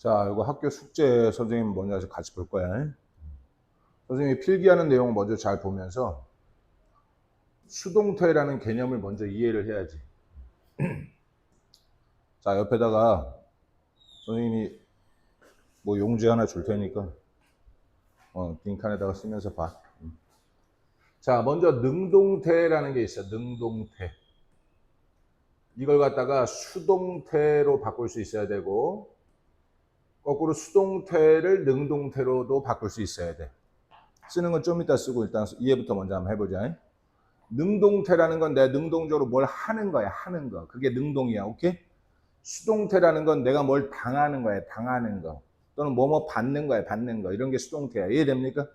자, 이거 학교 숙제 선생님 먼저 같이 볼 거야. 선생님이 필기하는 내용 먼저 잘 보면서 수동태라는 개념을 먼저 이해를 해야지. 자, 옆에다가 선생님이 뭐 용지 하나 줄 테니까 빈칸에다가 쓰면서 봐. 자, 먼저 능동태라는 게 있어. 능동태. 이걸 갖다가 수동태로 바꿀 수 있어야 되고, 거꾸로 수동태를 능동태로도 바꿀 수 있어야 돼. 쓰는 건 좀 이따 쓰고 일단 이해부터 먼저 한번 해보자. 능동태라는 건 내가 능동적으로 뭘 하는 거야, 하는 거. 그게 능동이야, 오케이? 수동태라는 건 내가 뭘 당하는 거야, 당하는 거. 또는 뭐뭐 받는 거야, 받는 거. 이런 게 수동태야. 이해됩니까?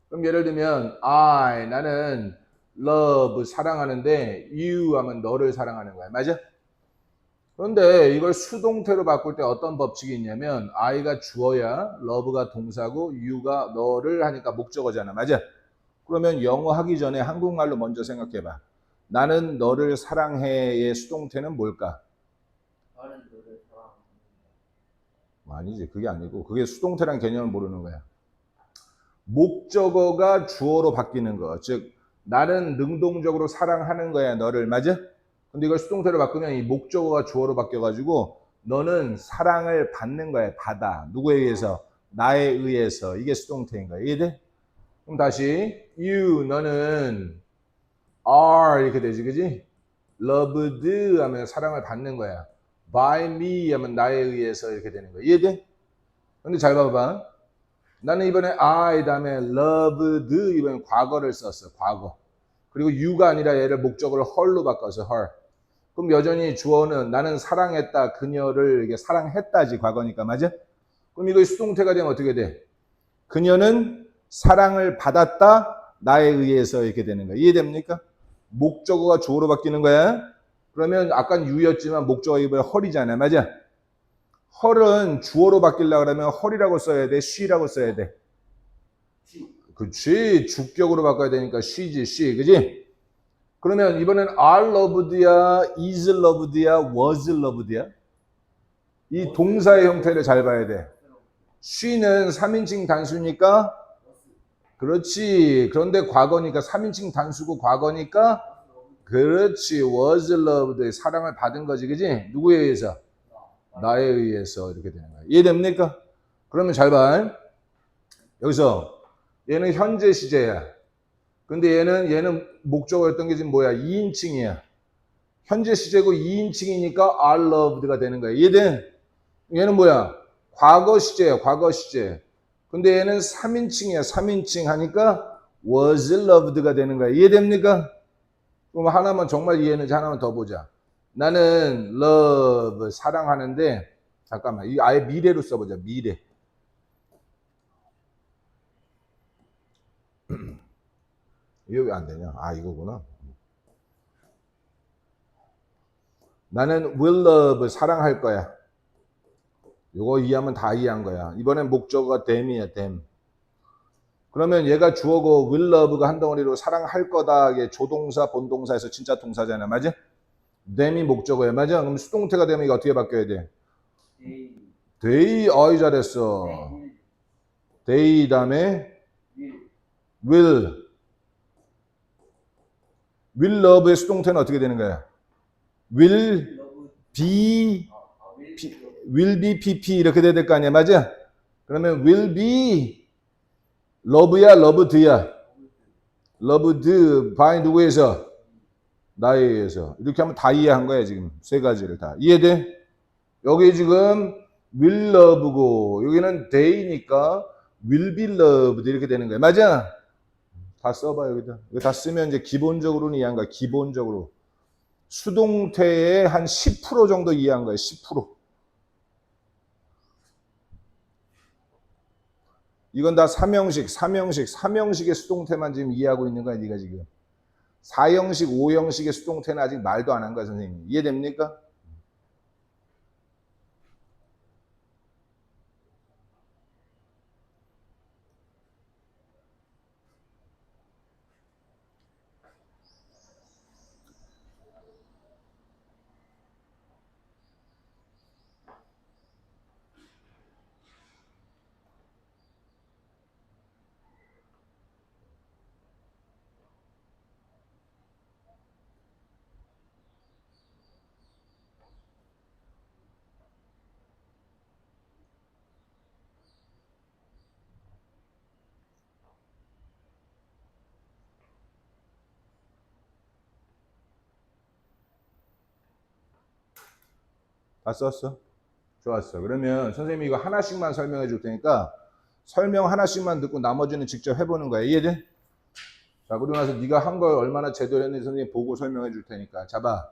그럼 예를 들면, 나는 love, 사랑하는데, you 하면 너를 사랑하는 거야. 맞아? 그런데 이걸 수동태로 바꿀 때 어떤 법칙이 있냐면, I가 주어야, love가 동사고, you가 너를 하니까 목적어잖아. 맞아? 그러면 영어 하기 전에 한국말로 먼저 생각해봐. 나는 너를 사랑해의 수동태는 뭘까? 나는 너를 사랑한다. 아니지. 그게 아니고 그게 수동태란 개념을 모르는 거야. 목적어가 주어로 바뀌는 거. 즉 나는 능동적으로 사랑하는 거야. 너를. 맞아? 근데 이걸 수동태로 바꾸면 이 목적어가 주어로 바뀌어가지고 너는 사랑을 받는 거야. 받아. 누구에 의해서? 나에 의해서. 이게 수동태인 거야. 이해돼? 그럼 다시 you 너는 are 이렇게 되지, 그지? loved 하면 사랑을 받는 거야. by me 하면 나에 의해서 이렇게 되는 거야. 이해돼? 근데 잘 봐봐. 나는 이번에 I 다음에 loved 이번에 과거를 썼어. 과거. 그리고 you가 아니라 얘를 목적어를 her로 바꿔서 her. 그럼 여전히 주어는 나는 사랑했다. 그녀를 이게 사랑했다지 과거니까. 맞아? 그럼 이거 수동태가 되면 어떻게 돼? 그녀는 사랑을 받았다. 나에 의해서 이렇게 되는 거야. 이해됩니까? 목적어가 주어로 바뀌는 거야. 그러면 아까 유였지만 목적어 이번에 헐이잖아요. 맞아? 헐은 주어로 바뀌려고 그러면 헐이라고 써야 돼? she라고 써야 돼? 그치. 주격으로 바꿔야 되니까 she지, she. 그지? 그러면 이번엔 are loved야, is loved야, was loved야? 이 동사의 형태를 잘 봐야 돼. she는 3인칭 단수니까 그렇지. 그런데 과거니까 3인칭 단수고 과거니까 그렇지. was loved. 사랑을 받은 거지. 그지? 누구에 의해서? 나에 의해서 이렇게 되는 거야. 이해됩니까? 그러면 잘 봐. 여기서 얘는 현재 시제야. 근데 얘는 목적어였던 게 지금 뭐야? 2인칭이야. 현재 시제고 2인칭이니까 are loved가 되는 거야. 이해돼? 얘는 뭐야? 과거 시제야. 과거 시제. 근데 얘는 3인칭이야. 3인칭 하니까 was loved가 되는 거야. 이해됩니까? 그럼 하나만 정말 이해했는지 하나만 더 보자. 나는 love 사랑하는데 잠깐만 이 아예 미래로 써보자. 미래. 이게 왜 안 되냐? 이거구나. 나는 will love 사랑할 거야. 이거 이해하면 다 이해한 거야. 이번엔 목적어가 them이야. them. 그러면 얘가 주어고 will love가 한 덩어리로 사랑할 거다. 이게 조동사 본동사에서 진짜 동사잖아. 맞아? them이 목적어야. 맞아? 그럼 수동태가 되면 이거 어떻게 바뀌어야 돼? they. 어이 잘했어. they 다음에 will love의 수동태는 어떻게 되는 거야? will be pp 이렇게 돼야 될 거 아니야. 맞아? 그러면 will be love야 loved야? loved by 누구에서? 나에 의해서. 이렇게 하면 다 이해한 거야. 지금 세 가지를 다. 이해돼? 여기 지금 will love고 여기는 they니까 will be loved 이렇게 되는 거야. 맞아? 다 써봐 여기다. 이거 다 쓰면 이제 기본적으로는 이해한 거야. 기본적으로. 수동태의 한 10% 정도 이해한 거야. 10%. 이건 다 삼형식의 수동태만 지금 이해하고 있는 거야. 네가 지금. 4형식, 5형식의 수동태는 아직 말도 안 한 거야. 선생님. 이해됩니까? 다 썼어? 좋았어. 그러면 선생님이 이거 하나씩만 설명해 줄 테니까 설명 하나씩만 듣고 나머지는 직접 해보는 거야. 이해돼? 자, 그러고 나서 네가 한 걸 얼마나 제대로 했는지 선생님 보고 설명해 줄 테니까. 잡아.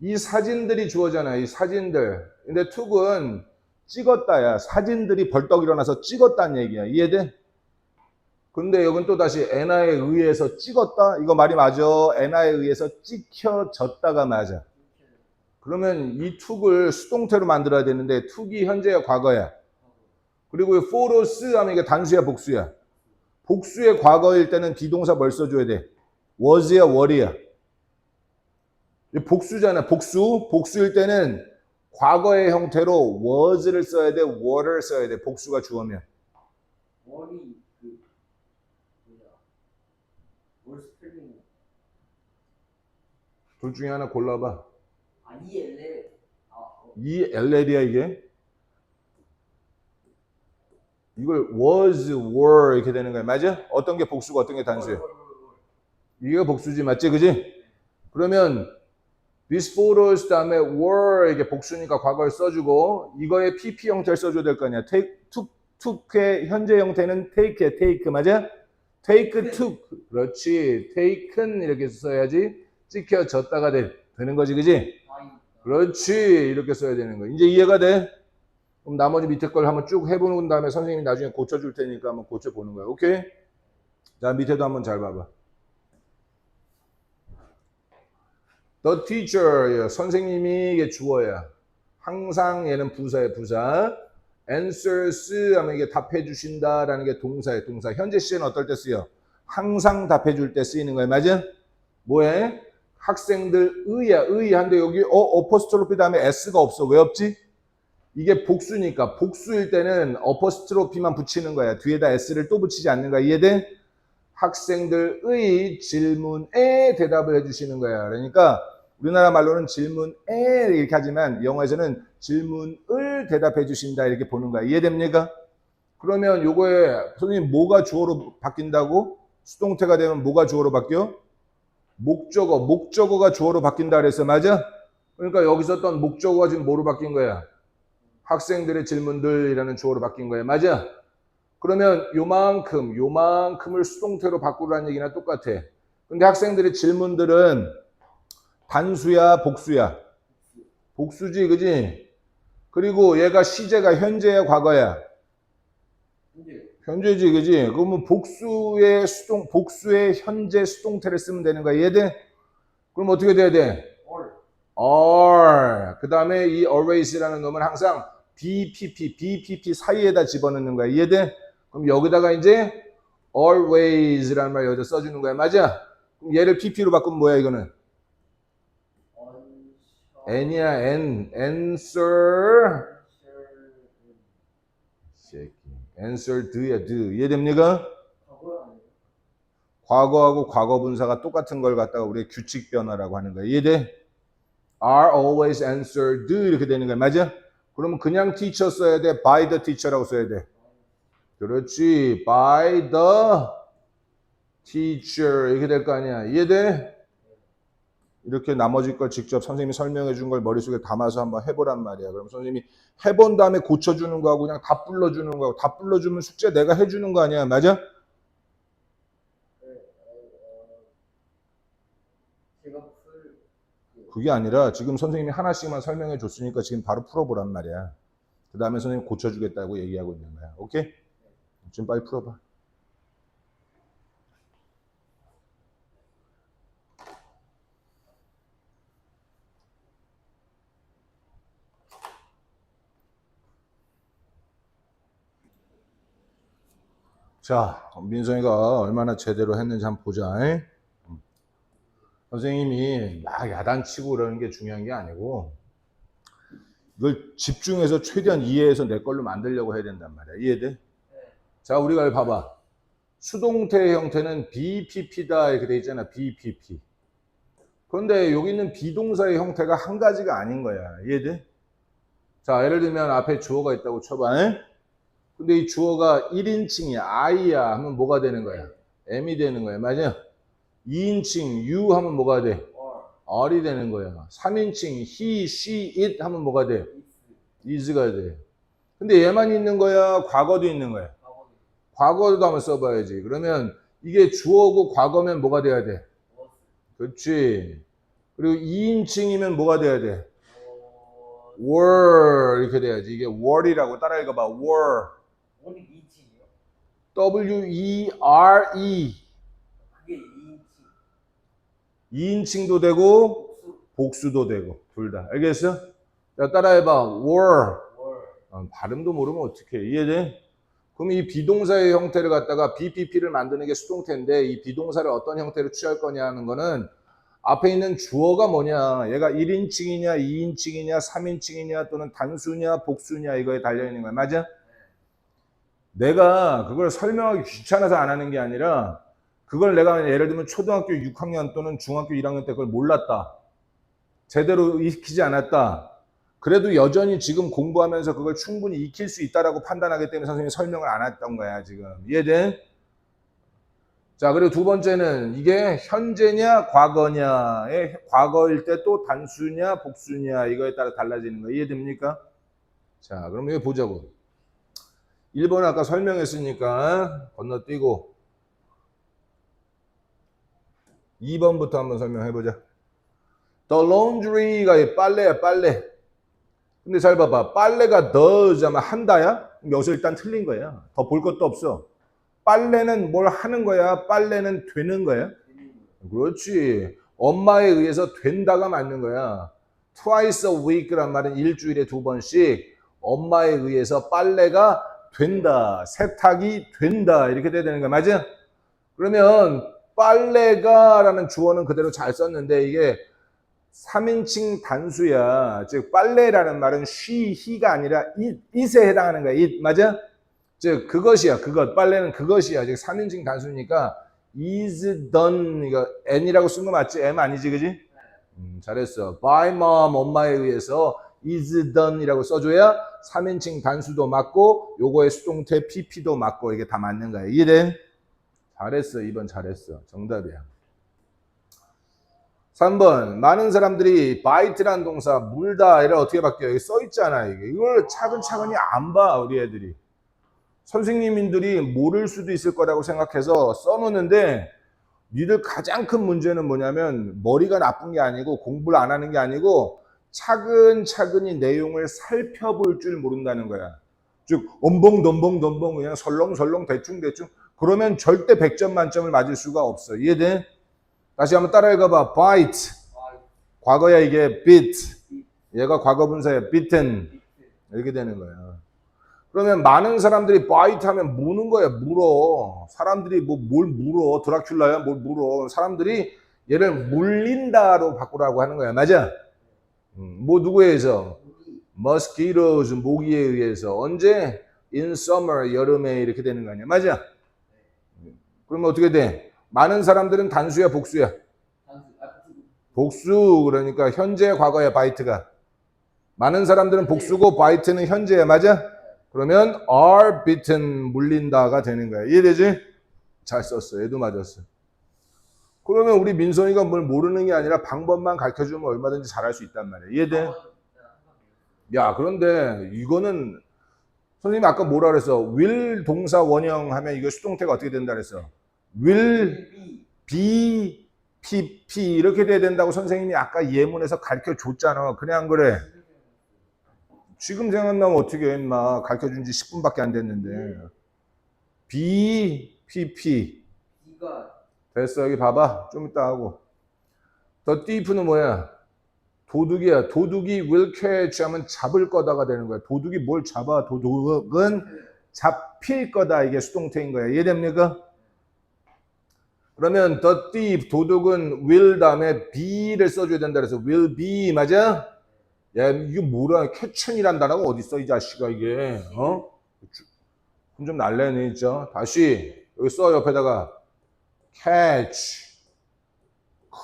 이 사진들이 주어잖아. 이 사진들. 근데 툭은 찍었다야. 사진들이 벌떡 일어나서 찍었다는 얘기야. 이해돼? 근데 여긴 또 다시 에나에 의해서 찍었다? 이거 말이 맞아. 에나에 의해서 찍혀졌다가 맞아. 그러면 이 툭을 수동태로 만들어야 되는데 툭이 현재야 과거야. 그리고 photos 하면 이게 단수야 복수야. 복수의 과거일 때는 비동사 뭘 써줘야 돼? was야 were야. 복수잖아. 복수일 때는 과거의 형태로 was를 써야 돼, were를 써야 돼. 복수가 주어면. 월이 그 뭐야? 월 스펠링 둘 중에 하나 골라봐. ELL ELL이야 이게. 이걸 was, were 이렇게 되는 거야. 맞아? 어떤 게 복수고 어떤 게 단수야? 이게 복수지 맞지? 그지? 그러면 these photos 다음에 were 이게 복수니까 과거를 써주고 이거의 PP 형태를 써줘야 될 거 아니야. took의 현재 형태는 take야. take 맞아? take, took. 그렇지. taken 이렇게 써야지 찍혀졌다가 되는 거지. 그지? 그렇지. 이렇게 써야 되는 거. 이제 이해가 돼? 그럼 나머지 밑에 걸 한번 쭉 해보는 다음에 선생님이 나중에 고쳐줄 테니까 한번 고쳐보는 거야. 오케이? 자, 밑에도 한번 잘 봐봐. The teacher, 선생님이 이게 주어야. 항상 얘는 부사야, 부사. answers 하면 이게 답해 주신다라는 게 동사야, 동사. 현재 시제는 어떨 때 쓰여? 항상 답해 줄 때 쓰이는 거야, 맞아? 뭐해? 학생들 의야, 한데 여기 어퍼스트로피 다음에 s가 없어. 왜 없지? 이게 복수니까 복수일 때는 어퍼스트로피만 붙이는 거야. 뒤에다 s를 또 붙이지 않는 거야. 이해돼? 학생들의 질문에 대답을 해주시는 거야. 그러니까 우리나라 말로는 질문에 이렇게 하지만 영어에서는 질문을 대답해 주신다 이렇게 보는 거야. 이해됩니까? 그러면 요거에 선생님 뭐가 주어로 바뀐다고? 수동태가 되면 뭐가 주어로 바뀌어? 목적어가 주어로 바뀐다 그랬어. 맞아? 그러니까 여기서 어떤 목적어가 지금 뭐로 바뀐 거야? 학생들의 질문들이라는 주어로 바뀐 거야. 맞아? 그러면 요만큼을 수동태로 바꾸라는 얘기나 똑같아. 근데 학생들의 질문들은 단수야, 복수야? 복수지, 그지? 그리고 얘가 시제가 현재야, 과거야? 현재지, 그지? 그러면 복수의 현재 수동태를 쓰면 되는 거야. 이해돼? 그럼 어떻게 돼야 돼? are. 그 다음에 이 always라는 놈은 항상 BPP 사이에다 집어넣는 거야. 이해돼? 그럼 여기다가 이제 always라는 말 여기다 써주는 거야. 맞아? 그럼 얘를 PP로 바꾸면 뭐야, 이거는? n이야, answer. answered야, 이해됩니까? 과거하고 과거분사가 똑같은 걸 갖다가 우리가 규칙 변화라고 하는 거야. 이해돼? are always answered 이렇게 되는 거야. 맞아? 그러면 그냥 teacher 써야 돼? by the teacher라고 써야 돼? 그렇지. by the teacher 이렇게 될 거 아니야. 이해돼? 이렇게 나머지 걸 직접 선생님이 설명해 준 걸 머릿속에 담아서 한번 해보란 말이야. 그럼 선생님이 해본 다음에 고쳐주는 거하고 그냥 다 불러주는 거하고 다 불러주면 숙제 내가 해주는 거 아니야. 맞아? 그게 아니라 지금 선생님이 하나씩만 설명해 줬으니까 지금 바로 풀어보란 말이야. 그 다음에 선생님 고쳐주겠다고 얘기하고 있는 거야. 오케이? 지금 빨리 풀어봐. 자, 민성이가 얼마나 제대로 했는지 한번 보자. 선생님이 막 야단치고 그러는 게 중요한 게 아니고 이걸 집중해서 최대한 이해해서 내 걸로 만들려고 해야 된단 말이야. 이해돼? 자, 우리가 봐봐. 수동태 형태는 BPP다 이렇게 돼 있잖아. BPP. 그런데 여기 있는 비동사의 형태가 한 가지가 아닌 거야. 이해돼? 자, 예를 들면 앞에 주어가 있다고 쳐봐. 근데 이 주어가 1인칭이야. I야 하면 뭐가 되는 거야? M이 되는 거야. 맞아? 2인칭 U 하면 뭐가 돼? are이 되는 거야. 3인칭 he, she, it 하면 뭐가 돼? is가 돼. 근데 얘만 있는 거야? 과거도 있는 거야? 과거도 한번 써봐야지. 그러면 이게 주어고 과거면 뭐가 돼야 돼? 그렇지. 그리고 2인칭이면 뭐가 돼야 돼? were 이렇게 돼야지. 이게 were이라고 따라 읽어봐. were. 원이 2인칭이요? W-E-R-E. 그게 2인칭. 2인칭도 되고 복수도 되고 둘 다. 알겠어? 자, 따라해봐. were. 발음도 모르면 어떡해. 이해돼? 그럼 이 비동사의 형태를 갖다가 BPP를 만드는 게 수동태인데 이 비동사를 어떤 형태로 취할 거냐 하는 거는 앞에 있는 주어가 뭐냐, 얘가 1인칭이냐 2인칭이냐 3인칭이냐 또는 단수냐 복수냐 이거에 달려있는 거야. 맞아? 내가 그걸 설명하기 귀찮아서 안 하는 게 아니라 그걸 내가 예를 들면 초등학교 6학년 또는 중학교 1학년 때 그걸 몰랐다, 제대로 익히지 않았다, 그래도 여전히 지금 공부하면서 그걸 충분히 익힐 수 있다라고 판단하기 때문에 선생님이 설명을 안 했던 거야 지금. 이해돼? 자, 그리고 두 번째는 이게 현재냐 과거냐의 과거일 때 또 단수냐 복수냐 이거에 따라 달라지는 거. 이해됩니까? 자, 그럼 여기 보자고. 1번 아까 설명했으니까 건너뛰고 2번부터 한번 설명해보자. The laundry가 빨래야, 빨래. 근데 잘 봐봐. 빨래가 does 하면 한다야? 여기서 일단 틀린 거야. 더 볼 것도 없어. 빨래는 뭘 하는 거야? 빨래는 되는 거야? 그렇지. 엄마에 의해서 된다가 맞는 거야. Twice a week란 말은 일주일에 2번씩 엄마에 의해서 빨래가 된다, 세탁이 된다 이렇게 돼야 되는 거야. 맞아? 그러면 빨래가 라는 주어는 그대로 잘 썼는데 이게 3인칭 단수야. 즉 빨래라는 말은 she, he가 아니라 it에 해당하는 거야. it. 맞아? 즉 그것이야. 그것. 빨래는 그것이야. 즉 3인칭 단수니까 is done. 이거 n이라고 쓴 거 맞지? m 아니지, 그지? 잘했어. by mom, 엄마에 의해서 is done 이라고 써줘야 3인칭 단수도 맞고 요거의 수동태 pp도 맞고 이게 다 맞는 거야. 이해돼? 잘했어. 2번 잘했어. 정답이야. 3번. 많은 사람들이 bite라는 동사 물다 이를 어떻게 바뀌어요? 여기 써 있잖아. 이걸 차근차근히 안 봐, 우리 애들이. 선생님들이 모를 수도 있을 거라고 생각해서 써놓는데 니들 가장 큰 문제는 뭐냐면 머리가 나쁜 게 아니고 공부를 안 하는 게 아니고 차근차근히 내용을 살펴볼 줄 모른다는 거야. 즉 엄벙덤벙 그냥 설렁설렁 대충대충 그러면 절대 100점 만점을 맞을 수가 없어. 이해돼? 다시 한번 따라 읽어봐. bite. 과거야 이게 bit. 얘가 과거 분사야. bitten. 이렇게 되는 거야. 그러면 많은 사람들이 bite 하면 무는 거야. 물어. 사람들이 뭘 물어. 드라큘라야 뭘 물어. 사람들이 얘를 물린다로 바꾸라고 하는 거야. 맞아? 뭐 누구에 의해서? mosquitoes, 모기에 의해서. 언제? in summer, 여름에 이렇게 되는 거 아니야. 맞아? 그러면 어떻게 돼? 많은 사람들은 단수야 복수야? 복수. 그러니까 현재 과거야 bite가. 많은 사람들은 복수고 bite는 현재야. 맞아? 그러면 are bitten, 물린다가 되는 거야. 이해되지? 잘 썼어. 얘도 맞았어. 그러면 우리 민선이가 뭘 모르는 게 아니라 방법만 가르쳐주면 얼마든지 잘할 수 있단 말이야. 이해돼? 야, 그런데 이거는 선생님이 아까 뭐라 그랬어? will 동사 원형 하면 이거 수동태가 어떻게 된다 그랬어? will be pp 이렇게 돼야 된다고 선생님이 아까 예문에서 가르쳐 줬잖아. 그래 안 그래? 지금 생각나면 어떻게 해, 임마. 가르쳐 준 지 10분밖에 안 됐는데. be pp 됐어. 여기 봐봐. 좀 이따 하고. 더 deep는 뭐야? 도둑이야. 도둑이 will catch 하면 잡을 거다가 되는 거야. 도둑이 뭘 잡아? 도둑은 잡힐 거다. 이게 수동태인 거야. 이해됩니까? 그러면 the thief, 도둑은 will 다음에 be를 써줘야 된다 그래서 will be, 맞아? 야, 이게 뭐라, catch이란 단어가 어딨어, 이 자식아, 이게. 어? 좀 날래네, 진짜. 다시, 여기 써, 옆에다가. catch,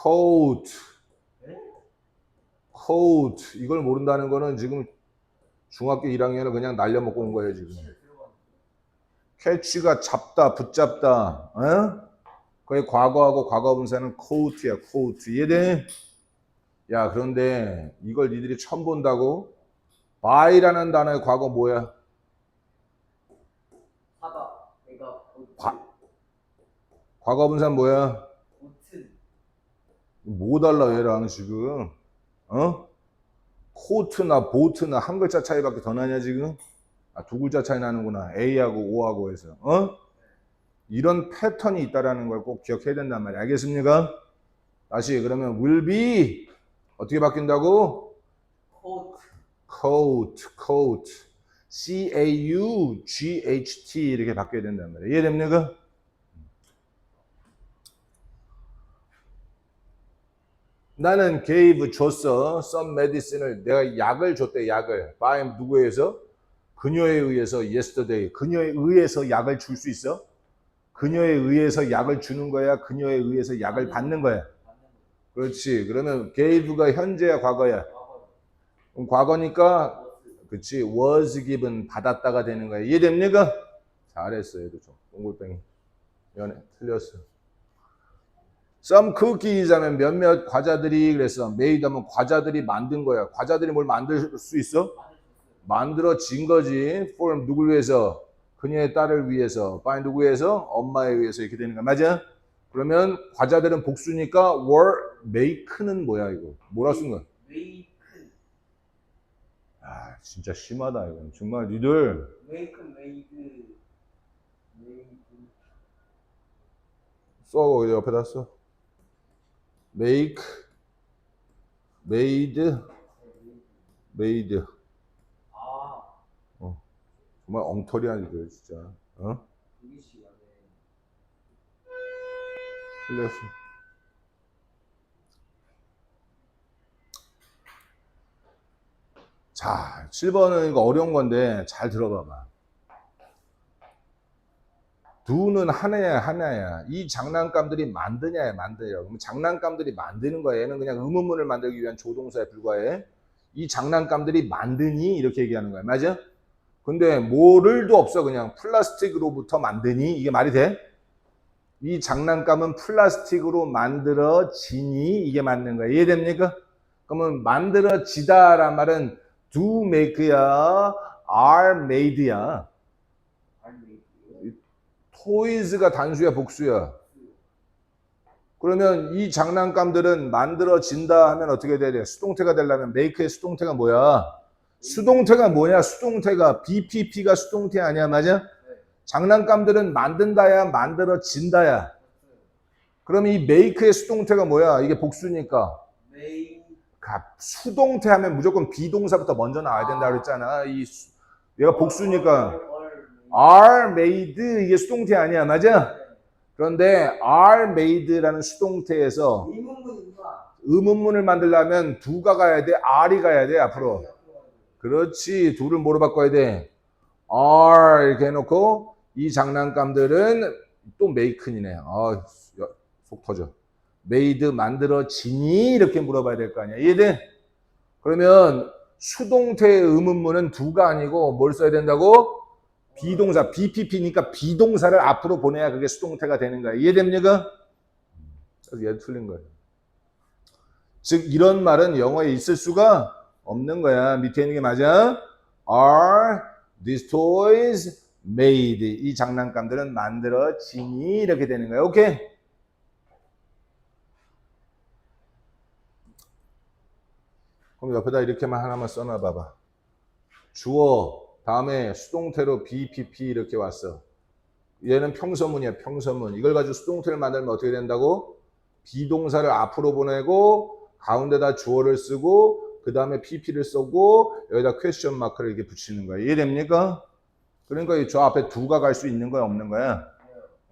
coat, coat. 이걸 모른다는 거는 지금 중학교 1학년을 그냥 날려먹고 온 거예요, 지금. catch가 잡다, 붙잡다, 어? 거의 과거하고 과거분사는 coat야, coat. 이해돼? 야, 그런데 이걸 니들이 처음 본다고? buy라는 단어의 과거 뭐야? 사다. 내가 과거 분사는 뭐야? 보튼. 뭐 달라 얘랑 지금? 어? 코트나 보트나 한 글자 차이밖에 더 나냐 지금? 아, 두 글자 차이 나는구나. A하고 O하고 해서. 어? 이런 패턴이 있다라는 걸 꼭 기억해야 된단 말이야. 알겠습니까? 다시 그러면 will be 어떻게 바뀐다고? 코트. coat, C-A-U-G-H-T 이렇게 바뀌어야 된단 말이야. 이해됩니까? 나는 gave 줬어. some medicine을 내가 약을 줬대. 약을 by 누구에 의해서? 그녀에 의해서 yesterday. 그녀에 의해서 약을 줄 수 있어? 그녀에 의해서 약을 주는 거야? 그녀에 의해서 약을 받는 거야? 그렇지. 그러면 gave가 현재야 과거야? 그럼 과거니까 그치 was given 받았다가 되는 거야. 이해됩니까? 잘했어. 얘도 좀 똥골뱅이 연애 틀렸어. some cookies 하면 몇몇 과자들이 그래서 made 하면 과자들이 만든 거야. 과자들이 뭘 만들 수 있어? 만들어진 거지. for 누굴 위해서? 그녀의 딸을 위해서. by 누구 위해서? 엄마에 의해서 이렇게 되는 거야. 맞아? 그러면 과자들은 복수니까 were make는 뭐야 이거? 뭐라 쓴 거야? 웨이큰. 아 진짜 심하다 이건. 정말 니들 웨이큰 웨이드. 웨이드. 써 옆에다 써. make, made, made. 아. 정말 엉터리한 이들 진짜. 어? 그게 시간에. 틀렸어. 자, 7번은 이거 어려운 건데 잘 들어봐봐. do는 하나야, 하나야. 이 장난감들이 만드냐야, 만드냐. 그럼 장난감들이 만드는 거야. 얘는 그냥 의문문을 만들기 위한 조동사에 불과해. 이 장난감들이 만드니? 이렇게 얘기하는 거야. 맞아? 근데 뭐를도 없어. 그냥 플라스틱으로부터 만드니? 이게 말이 돼? 이 장난감은 플라스틱으로 만들어지니? 이게 맞는 거야. 이해됩니까? 그러면 만들어지다란 말은 do make야, are made야. toys가 단수야, 복수야? 그러면 이 장난감들은 만들어진다 하면 어떻게 돼야 돼? 수동태가 되려면 make의 수동태가 뭐야? 수동태가 뭐냐? 수동태가 BPP가 수동태 아니야, 맞아? 장난감들은 만든다야, 만들어진다야. 그럼 이 make의 수동태가 뭐야? 이게 복수니까. 메이. 수동태 하면 무조건 비동사부터 먼저 나와야 된다 그랬잖아. 얘가 복수니까 are made 이게 수동태 아니야, 맞아? 그런데 are made라는 수동태에서 의문문을 만들려면 do가 가야 돼, are이 가야 돼 앞으로. 그렇지. do를 뭐로 바꿔야 돼? are 이렇게 해놓고 이 장난감들은 또 make이네. 속 터져. made 만들어지니 이렇게 물어봐야 될 거 아니야. 이해돼? 그러면 수동태의 의문문은 do가 아니고 뭘 써야 된다고? 비동사, BPP니까 비동사를 앞으로 보내야 그게 수동태가 되는 거야. 이해됩니까? 그래서 얘도 틀린 거예요. 즉 이런 말은 영어에 있을 수가 없는 거야. 밑에 있는 게 맞아? Are these toys made? 이 장난감들은 만들어지니 이렇게 되는 거야. 오케이? 그럼 옆에다 이렇게만 하나만 써놔 봐봐. 주어 다음에 수동태로 BPP 이렇게 왔어. 얘는 평서문이야, 평서문. 이걸 가지고 수동태를 만들면 어떻게 된다고? 비동사를 앞으로 보내고 가운데다 주어를 쓰고 그 다음에 PP를 쓰고 여기다 퀘스천 마크를 이렇게 붙이는 거야. 이해됩니까? 그러니까 저 앞에 do가 갈 수 있는 거야, 없는 거야?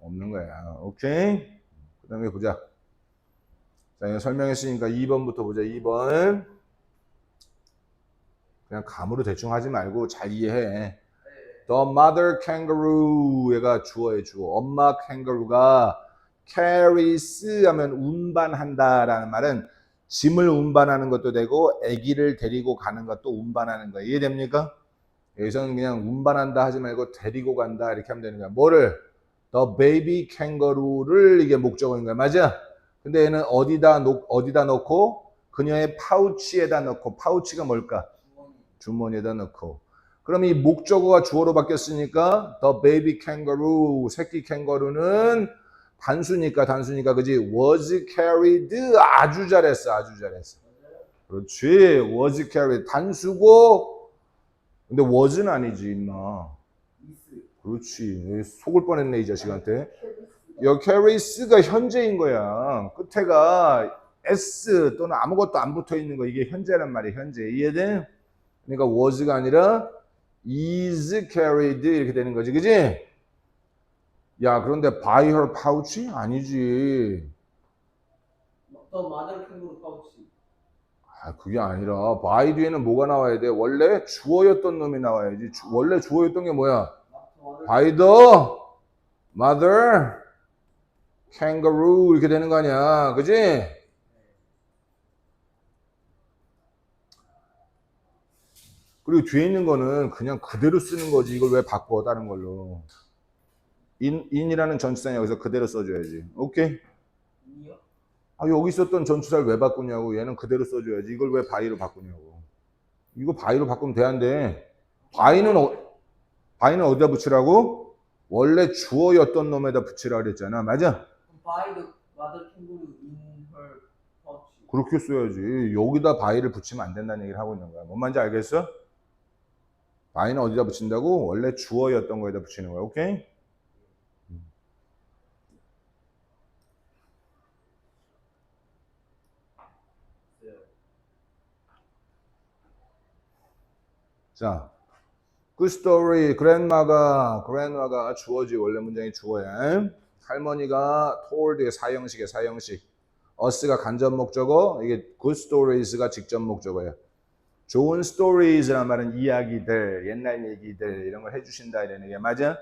없는 거야. 오케이? 그 다음에 보자. 자, 이거 설명했으니까 2번부터 보자. 2번. 그냥 감으로 대충 하지 말고 잘 이해해. The mother kangaroo 얘가 주어에 주어. 엄마 캥거루가 carries 하면 운반한다라는 말은 짐을 운반하는 것도 되고 아기를 데리고 가는 것도 운반하는 거야. 이해됩니까? 여기서는 그냥 운반한다 하지 말고 데리고 간다 이렇게 하면 되는 거야. 뭐를? The baby kangaroo를 이게 목적어인 거야. 맞아? 근데 얘는 어디다 놓고 그녀의 파우치에다 넣고, 파우치가 뭘까? 주머니. 주머니에다 넣고. 그럼 이 목적어가 주어로 바뀌었으니까 the baby kangaroo, 새끼 캥거루는 단수니까 그지? was carried. 아주 잘했어. 그렇지. was carried. 단수고 근데 was는 아니지 임마. 이스. 그렇지. 속을 뻔했네 이 자식한테. 여 carries가 현재인 거야. 끝에가 s 또는 아무것도 안 붙어 있는 거. 이게 현재란 말이야. 현재. 이해돼? 그러니까 was가 아니라 is carried 이렇게 되는 거지. 그지? 야, 그런데 by her pouch? 아니지. 더 마더 캥거루 파우치. 아, 그게 아니라 by 뒤에는 뭐가 나와야 돼? 원래 주어였던 놈이 나와야지. 원래 주어였던 게 뭐야? by the mother kangaroo 이렇게 되는 거 아니야. 그지? 그리고 뒤에 있는 거는 그냥 그대로 쓰는 거지. 이걸 왜 바꿔 다른 걸로. in이라는 전치사는 여기서 그대로 써줘야지. 오케이? 이요? 아, 여기 있었던 전치사를 왜 바꾸냐고. 얘는 그대로 써줘야지. 이걸 왜 by로 바꾸냐고. 이거 by로 바꾸면 돼, 안 돼? by는 어디다 붙이라고? 원래 주어였던 놈에다 붙이라 그랬잖아. 맞아? By the mother kangaroo in her pouch. 그렇게 써야지. 여기다 by를 붙이면 안 된다는 얘기를 하고 있는 거야. 뭔 말인지 알겠어? by는 어디다 붙인다고? 원래 주어였던 거에다 붙이는 거야. 오케이? 자, good story. grandma가 주어지. 원래 문장이 주어야. 할머니가 told의 사형식이야. 사형식. us가 간접 목적어. 이게 good stories가 직접 목적어야. 좋은 stories란 말은 이야기들, 옛날 얘기들 이런 걸 해주신다 이런 얘기야. 맞아?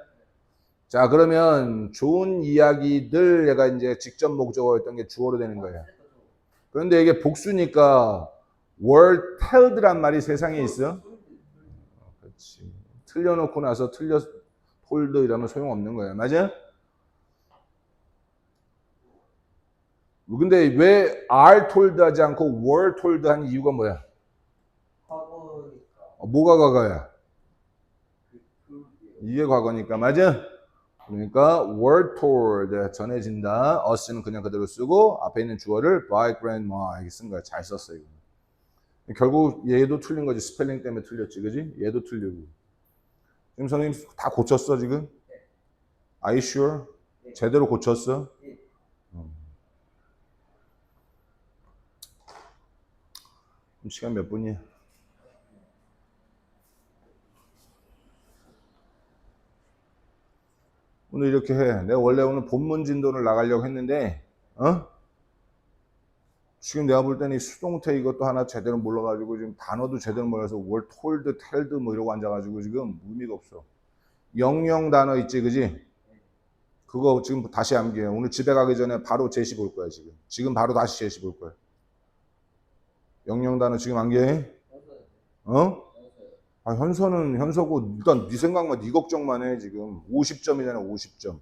자, 그러면 좋은 이야기들 얘가 이제 직접 목적어였던 게 주어로 되는 거야. 그런데 이게 복수니까 were telled란 말이 세상에 있어. 그렇지. 틀려놓고 나서 told 이러면 소용없는 거야. 맞아? 근데 왜 are told 하지 않고 were told 한 이유가 뭐야? 과거니까. 뭐가 과거야? 이게 과거니까. 맞아? 그러니까 were told 전해진다. us는 그냥 그대로 쓰고 앞에 있는 주어를 by grandma 이렇게 쓴 거야. 잘 썼어 이거. 결국 얘도 틀린 거지. 스펠링 때문에 틀렸지. 그지? 얘도 틀리고. 지금 선생님 다 고쳤어 지금? Are you sure? 제대로 고쳤어? 시간 몇 분이야? 오늘 이렇게 해. 내가 원래 오늘 본문 진도를 나가려고 했는데, 지금 내가 볼 때는 이 수동태 이것도 하나 제대로 몰라가지고 지금 단어도 제대로 몰라서 were told, told 뭐 이러고 앉아가지고 지금 의미가 없어. 영영 단어 있지, 그지? 그거 지금 다시 암기해. 오늘 집에 가기 전에 바로 제시 볼 거야, 지금. 지금 바로 다시 제시 볼 거야. 영영 단어 지금 암기해? 아, 현서는 현서고, 일단 네 생각만, 네 걱정만 해, 지금. 50점이잖아, 50점.